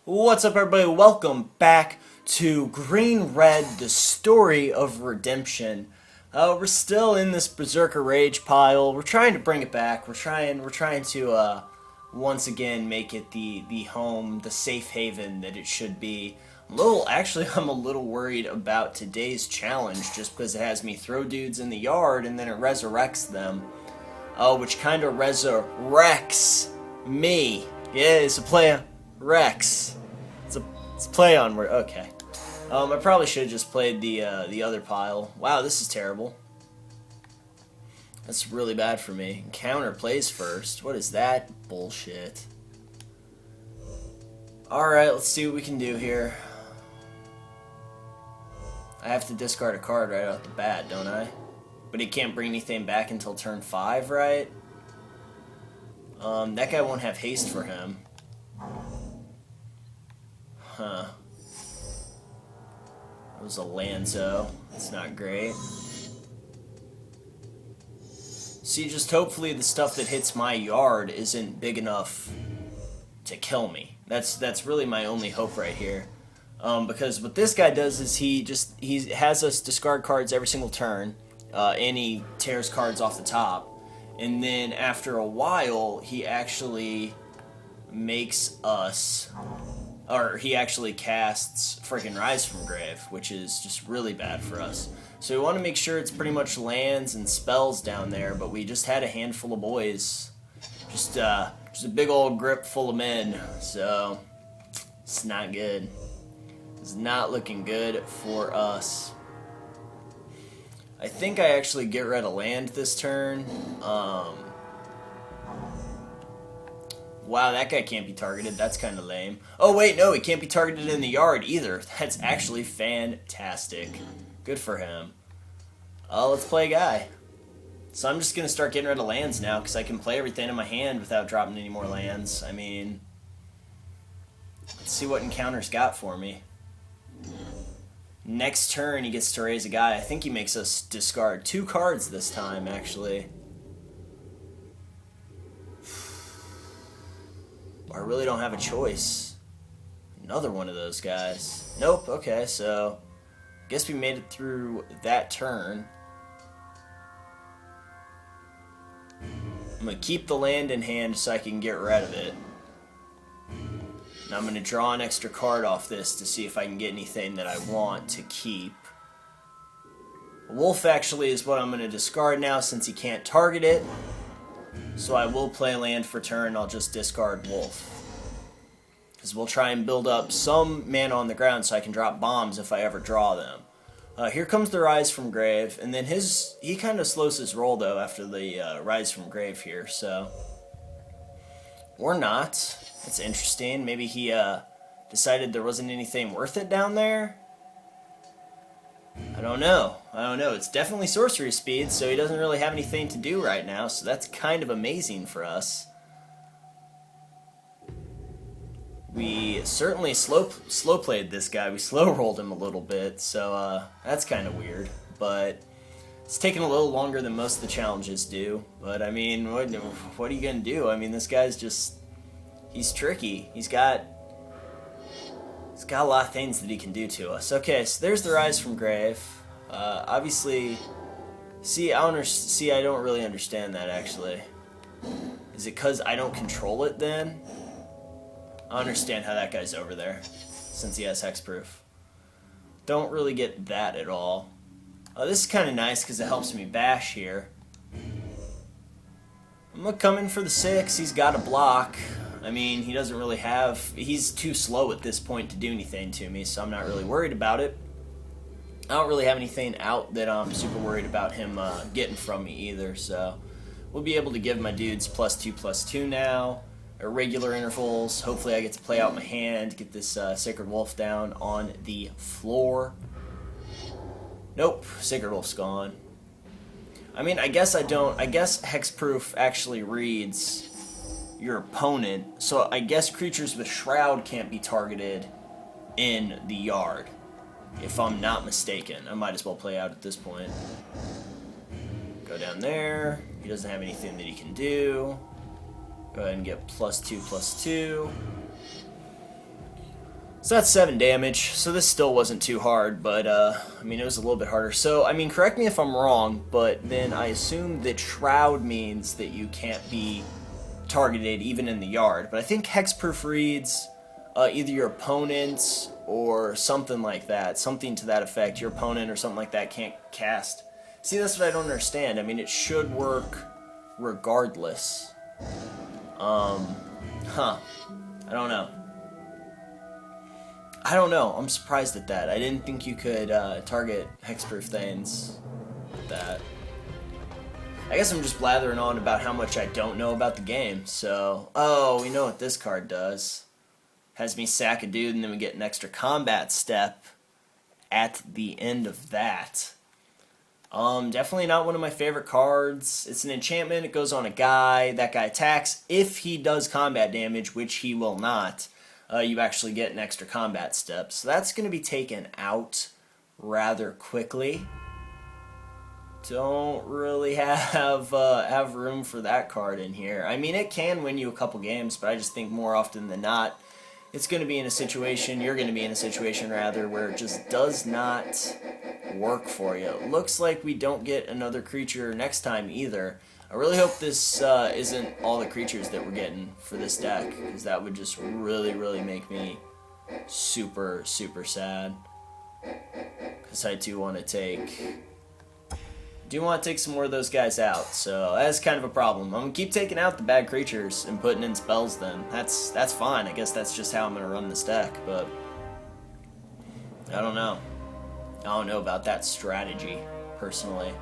What's up, everybody? Welcome back to Green Red, the story of redemption. We're still in this Berserker rage pile. We're trying to bring it back. We're trying to once again make it the home, the safe haven that it should be. I'm a little worried about today's challenge just because it has me throw dudes in the yard and then it resurrects them. Which kind of resurrects me. Yeah, it's a play Rex. It's play on word. Okay. I probably should have just played the other pile. Wow, this is terrible. That's really bad for me. Counter plays first. What is that bullshit? Alright, let's see what we can do here. I have to discard a card right off the bat, don't I? But he can't bring anything back until turn 5, right? That guy won't have haste for him. Huh. That was a Lanzo. That's not great. See, just hopefully the stuff that hits my yard isn't big enough to kill me. That's really my only hope right here. Because what this guy does is he has us discard cards every single turn, and he tears cards off the top. And then after a while, he actually makes us... Or he actually casts freaking Rise from Grave, which is just really bad for us. So we want to make sure it's pretty much lands and spells down there, but we just had a handful of boys. Just a big old grip full of men, so it's not good. It's not looking good for us. I think I actually get rid of land this turn. Wow, that guy can't be targeted. That's kind of lame. Oh, wait, no, he can't be targeted in the yard either. That's actually fantastic. Good for him. Let's play a guy. So I'm just going to start getting rid of lands now because I can play everything in my hand without dropping any more lands. I mean, let's see what Encounter's got for me. Next turn, he gets to raise a guy. I think he makes us discard 2 cards this time, actually. I really don't have a choice. Another one of those guys. Nope, okay, so guess we made it through that turn. I'm going to keep the land in hand so I can get rid of it. And I'm going to draw an extra card off this to see if I can get anything that I want to keep. Wolf actually is what I'm going to discard now since he can't target it. So I will play land for turn, I'll just discard Wolf. Because we'll try and build up some mana on the ground so I can drop bombs if I ever draw them. Here comes the Rise from Grave, and then he kind of slows his roll though after the Rise from Grave here, so... Or not. That's interesting. Maybe he decided there wasn't anything worth it down there? I don't know. It's definitely sorcery speed, so he doesn't really have anything to do right now, so that's kind of amazing for us. We certainly slow played this guy. We slow rolled him a little bit, so that's kind of weird. But it's taking a little longer than most of the challenges do. But I mean, what are you gonna do? I mean, this guy's he's tricky. He's got a lot of things that he can do to us. Okay, so there's the Rise from Grave. Obviously, I don't really understand that, actually. Is it because I don't control it, then? I understand how that guy's over there, since he has hexproof. Don't really get that at all. This is kind of nice, because it helps me bash here. I'm going to come in for the 6. He's got a block. I mean, he doesn't really he's too slow at this point to do anything to me, so I'm not really worried about it. I don't really have anything out that I'm super worried about him getting from me either, so we'll be able to give my dudes +2/+2 now, at regular intervals. Hopefully I get to play out my hand, get this Sacred Wolf down on the floor. Nope, Sacred Wolf's gone. I mean, I guess Hexproof actually reads your opponent, so I guess creatures with Shroud can't be targeted in the yard, if I'm not mistaken. I might as well play out at this point. Go down there. He doesn't have anything that he can do. Go ahead and get +2/+2. So that's 7 damage, so this still wasn't too hard, but, I mean, it was a little bit harder. So, I mean, correct me if I'm wrong, but then I assume that Shroud means that you can't be targeted even in the yard. But I think Hexproof reads either your opponents or something like that, something to that effect. Your opponent or something like that can't cast. See, that's what I don't understand. I mean, it should work regardless. I don't know. I'm surprised at that. I didn't think you could target hexproof things with that. I guess I'm just blathering on about how much I don't know about the game. So, oh, we know what this card does. Has me sack a dude, and then we get an extra combat step at the end of that. Definitely not one of my favorite cards. It's an enchantment. It goes on a guy. That guy attacks. If he does combat damage, which he will not, you actually get an extra combat step. So that's going to be taken out rather quickly. Don't really have room for that card in here. I mean, it can win you a couple games, but I just think more often than not, it's going to be in a situation, you're going to be in a situation rather, where it just does not work for you. It looks like we don't get another creature next time either. I really hope this isn't all the creatures that we're getting for this deck, because that would just really, really make me super, super sad. Because I do want to take some more of those guys out, so that's kind of a problem. I'm going to keep taking out the bad creatures and putting in spells then. That's fine. I guess that's just how I'm going to run this deck, but I don't know. I don't know about that strategy, personally.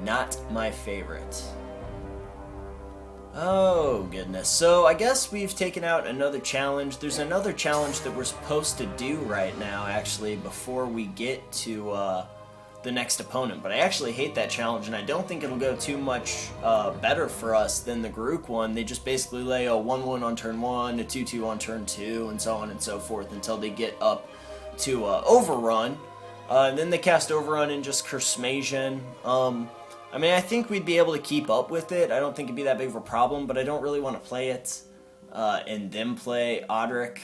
Not my favorite. Oh, goodness. So I guess we've taken out another challenge. There's another challenge that we're supposed to do right now, actually, before we get to the next opponent. But I actually hate that challenge, and I don't think it'll go too much better for us than the Garuk one. They just basically lay a 1-1 on turn 1, a 2-2 on turn 2, and so on and so forth until they get up to Overrun. And then they cast Overrun and just Cursemasion. I mean, I think we'd be able to keep up with it. I don't think it'd be that big of a problem, but I don't really want to play it and then play Odric,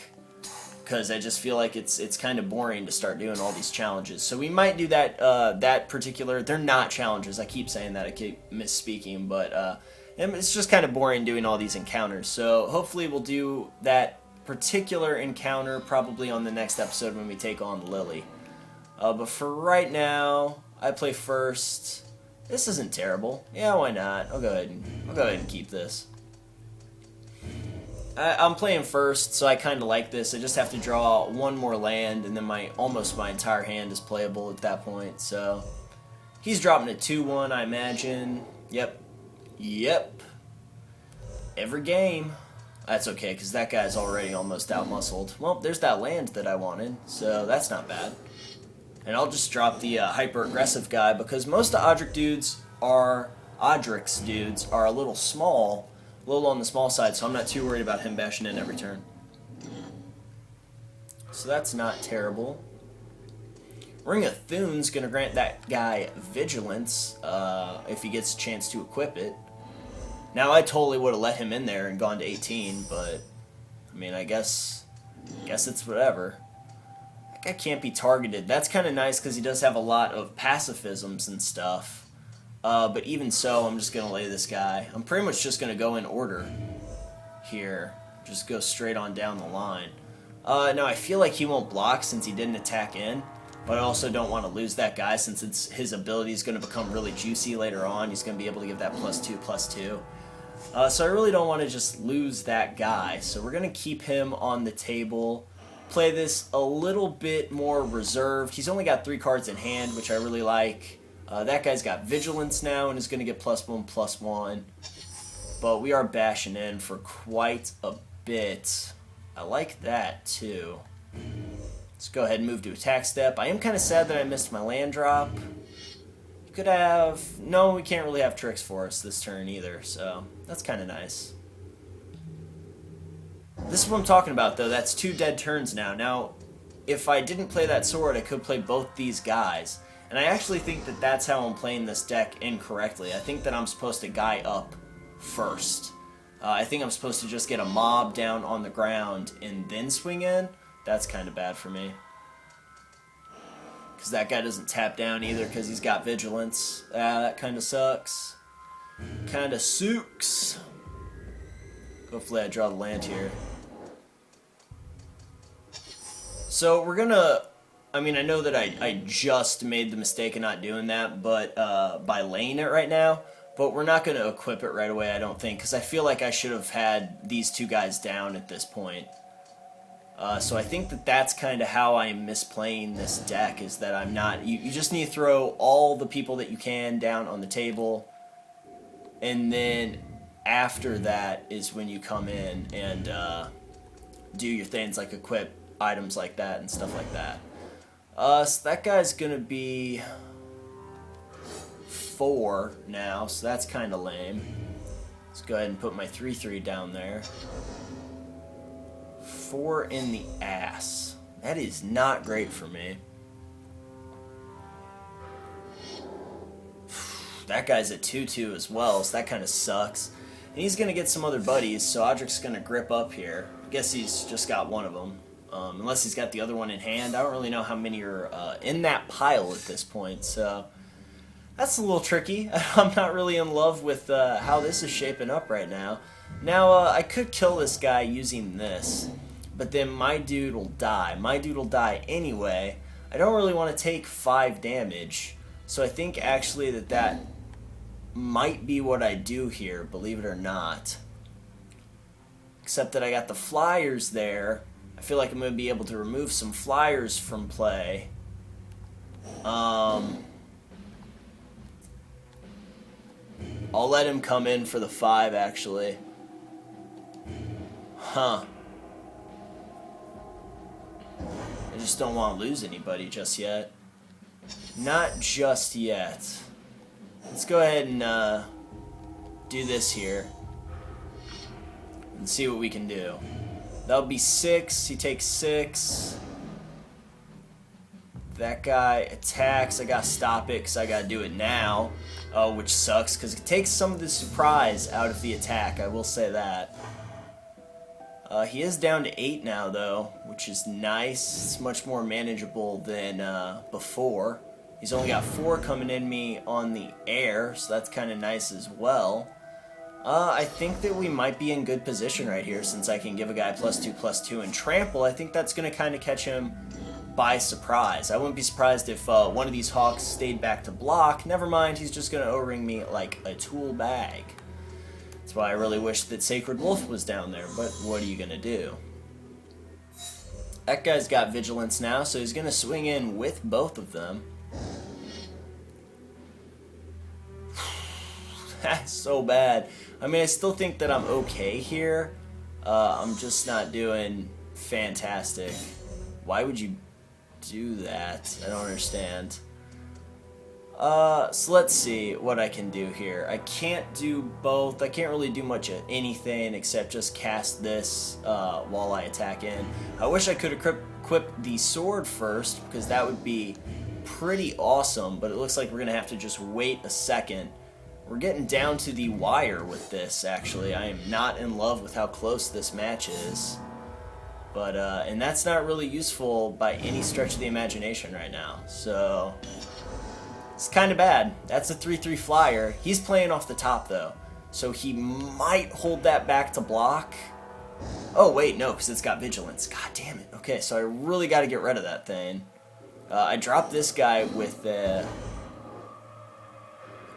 because I just feel like it's kind of boring to start doing all these challenges. So we might do that that particular... They're not challenges. I keep saying that. I keep misspeaking, but it's just kind of boring doing all these encounters. So hopefully we'll do that particular encounter probably on the next episode when we take on Lily. But for right now, I play first. This isn't terrible. Yeah, why not? I'll go ahead and keep this. I'm playing first, so I kind of like this. I just have to draw one more land, and then almost my entire hand is playable at that point. So he's dropping a 2-1, I imagine. Yep. Every game. That's okay, because that guy's already almost out-muscled. Well, there's that land that I wanted, so that's not bad. And I'll just drop the hyper-aggressive guy, because most of Odric's dudes are a little small, a little on the small side, so I'm not too worried about him bashing in every turn. So that's not terrible. Ring of Thune's going to grant that guy Vigilance if he gets a chance to equip it. Now, I totally would have let him in there and gone to 18, but, I mean, I guess it's whatever. That guy can't be targeted. That's kind of nice because he does have a lot of pacifisms and stuff. But even so, I'm just going to lay this guy. I'm pretty much just going to go in order here. Just go straight on down the line. Now, I feel like he won't block since he didn't attack in. But I also don't want to lose that guy since his ability is going to become really juicy later on. He's going to be able to give that +2/+2. So I really don't want to just lose that guy. So we're going to keep him on the table. Play this a little bit more reserved. He's only got 3 cards in hand, which I really like. That guy's got Vigilance now and is going to get +1/+1. But we are bashing in for quite a bit. I like that, too. Let's go ahead and move to attack step. I am kind of sad that I missed my land drop. Could have... No, we can't really have tricks for us this turn either, so that's kind of nice. This is what I'm talking about, though. That's 2 dead turns now. Now, if I didn't play that sword, I could play both these guys. And I actually think that that's how I'm playing this deck incorrectly. I think that I'm supposed to guy up first. I think I'm supposed to just get a mob down on the ground and then swing in. That's kind of bad for me. Because that guy doesn't tap down either because he's got vigilance. That kind of sucks. Kind of sucks. Hopefully I draw the land here. So we're gonna... I mean, I know that I just made the mistake of not doing that, but by laying it right now. But we're not going to equip it right away, I don't think, because I feel like I should have had these two guys down at this point. So I think that that's kind of how I'm misplaying this deck, is that I'm not... You just need to throw all the people that you can down on the table, and then after that is when you come in and do your things like equip items like that and stuff like that. So that guy's going to be 4 now, so that's kind of lame. Let's go ahead and put my 3/3 down there. 4 in the ass. That is not great for me. That guy's at 2/2 as well, so that kind of sucks. And he's going to get some other buddies, so Odric's going to grip up here. I guess he's just got one of them. Unless he's got the other one in hand. I don't really know how many are in that pile at this point, so that's a little tricky. I'm not really in love with how this is shaping up right now. Now, I could kill this guy using this, but then my dude will die. My dude will die anyway. I don't really want to take 5 damage, so I think actually that might be what I do here, believe it or not. Except that I got the flyers there. I feel like I'm going to be able to remove some flyers from play. I'll let him come in for the 5, actually. Huh. I just don't want to lose anybody just yet. Not just yet. Let's go ahead and do this here. And see what we can do. That'll be 6. He takes 6. That guy attacks. I gotta stop it because I gotta do it now. Which sucks because it takes some of the surprise out of the attack. I will say that. He is down to 8 now, though, which is nice. It's much more manageable than before. He's only got 4 coming in me on the air, so that's kind of nice as well. I think that we might be in good position right here since I can give a guy +2/+2 and trample. I think that's going to kind of catch him by surprise. I wouldn't be surprised if one of these hawks stayed back to block. Never mind, he's just going to O-ring me like a tool bag. That's why I really wish that Sacred Wolf was down there, but what are you going to do? That guy's got vigilance now, so he's going to swing in with both of them. That's so bad. I mean, I still think that I'm okay here. I'm just not doing fantastic. Why would you do that? I don't understand. So let's see what I can do here. I can't do both. I can't really do much of anything except just cast this while I attack in. I wish I could equip the sword first because that would be pretty awesome, but it looks like we're going to have to just wait a second. We're getting down to the wire with this, actually. I am not in love with how close this match is. But, and that's not really useful by any stretch of the imagination right now. So, it's kind of bad. That's a 3/3 flyer. He's playing off the top, though. So he might hold that back to block. Oh, wait, no, because it's got vigilance. God damn it. Okay, so I really got to get rid of that thing. I dropped this guy with the...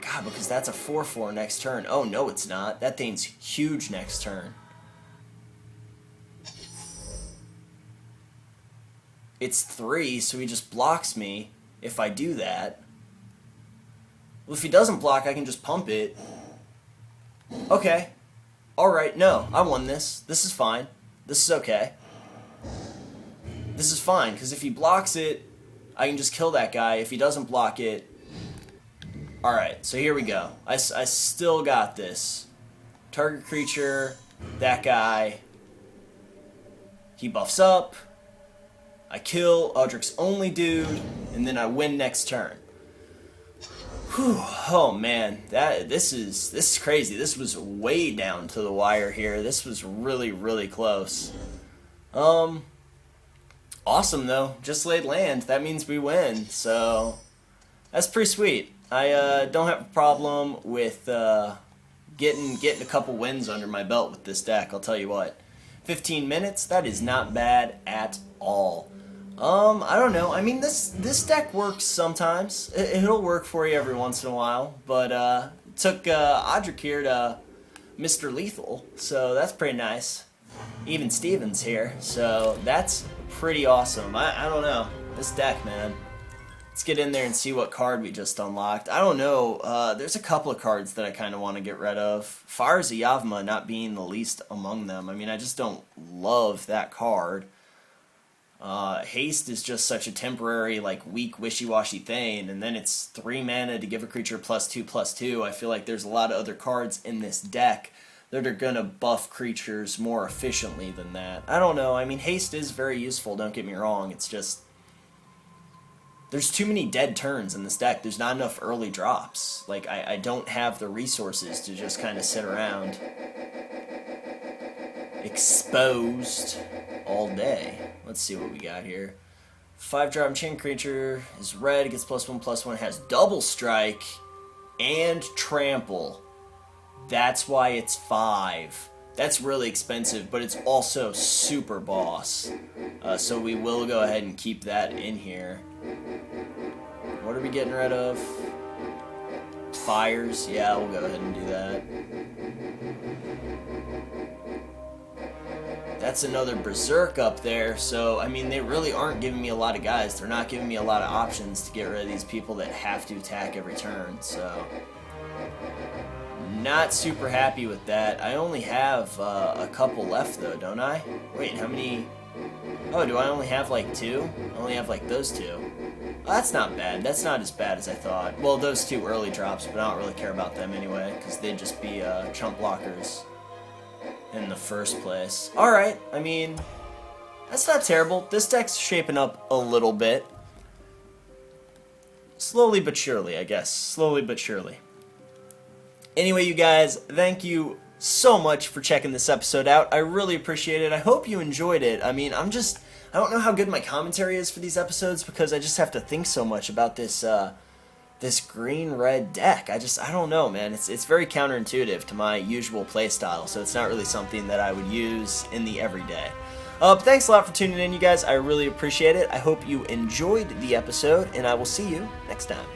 God, because that's a 4/4 next turn. Oh, no, it's not. That thing's huge next turn. It's 3, so he just blocks me if I do that. Well, if he doesn't block, I can just pump it. Okay. Alright, no, I won this. This is fine. This is okay. This is fine, because if he blocks it, I can just kill that guy. If he doesn't block it... Alright, so here we go. I still got this. Target creature, that guy. He buffs up. I kill Odric's only dude, and then I win next turn. Whew, oh man, this is crazy. This was way down to the wire here. This was really, really close. Awesome, though. Just laid land. That means we win. So that's pretty sweet. I don't have a problem with getting a couple wins under my belt with this deck. I'll tell you what. 15 minutes. That is not bad at all. I don't know. I mean, this deck works sometimes. It'll work for you every once in a while. But it took Audric here to Mr. Lethal, so that's pretty nice. Even Stevens here, so that's pretty awesome. I don't know. This deck, man. Let's get in there and see what card we just unlocked. I don't know. There's a couple of cards that I kind of want to get rid of. Fire's a Yavma not being the least among them. I mean, I just don't love that card. Haste is just such a temporary, like, weak, wishy-washy thing, and then it's 3 mana to give a creature +2/+2. I feel like there's a lot of other cards in this deck that are gonna buff creatures more efficiently than that. I don't know. I mean, haste is very useful, don't get me wrong. It's just there's too many dead turns in this deck. There's not enough early drops. Like, I don't have the resources to just kind of sit around exposed all day. Let's see what we got here. 5-drop chain creature is red, gets +1/+1, has double strike and trample. That's why it's 5. That's really expensive, but it's also super boss. So we will go ahead and keep that in here. What are we getting rid of? Fires? Yeah, we'll go ahead and do that. That's another Berserk up there, so, I mean, they really aren't giving me a lot of guys. They're not giving me a lot of options to get rid of these people that have to attack every turn, so not super happy with that. I only have a couple left, though, don't I? Wait, how many? Oh, do I only have, like, 2? I only have, like, those 2. Oh, that's not bad. That's not as bad as I thought. Well, those 2 early drops, but I don't really care about them anyway, because they'd just be chump blockers in the first place. Alright, I mean, that's not terrible. This deck's shaping up a little bit. Slowly but surely, I guess. Slowly but surely. Anyway, you guys, thank you so much for checking this episode out. I really appreciate it. I hope you enjoyed it. I mean, I don't know how good my commentary is for these episodes because I just have to think so much about this this green-red deck. I don't know, man. It's very counterintuitive to my usual playstyle, so it's not really something that I would use in the everyday. But thanks a lot for tuning in, you guys. I really appreciate it. I hope you enjoyed the episode, and I will see you next time.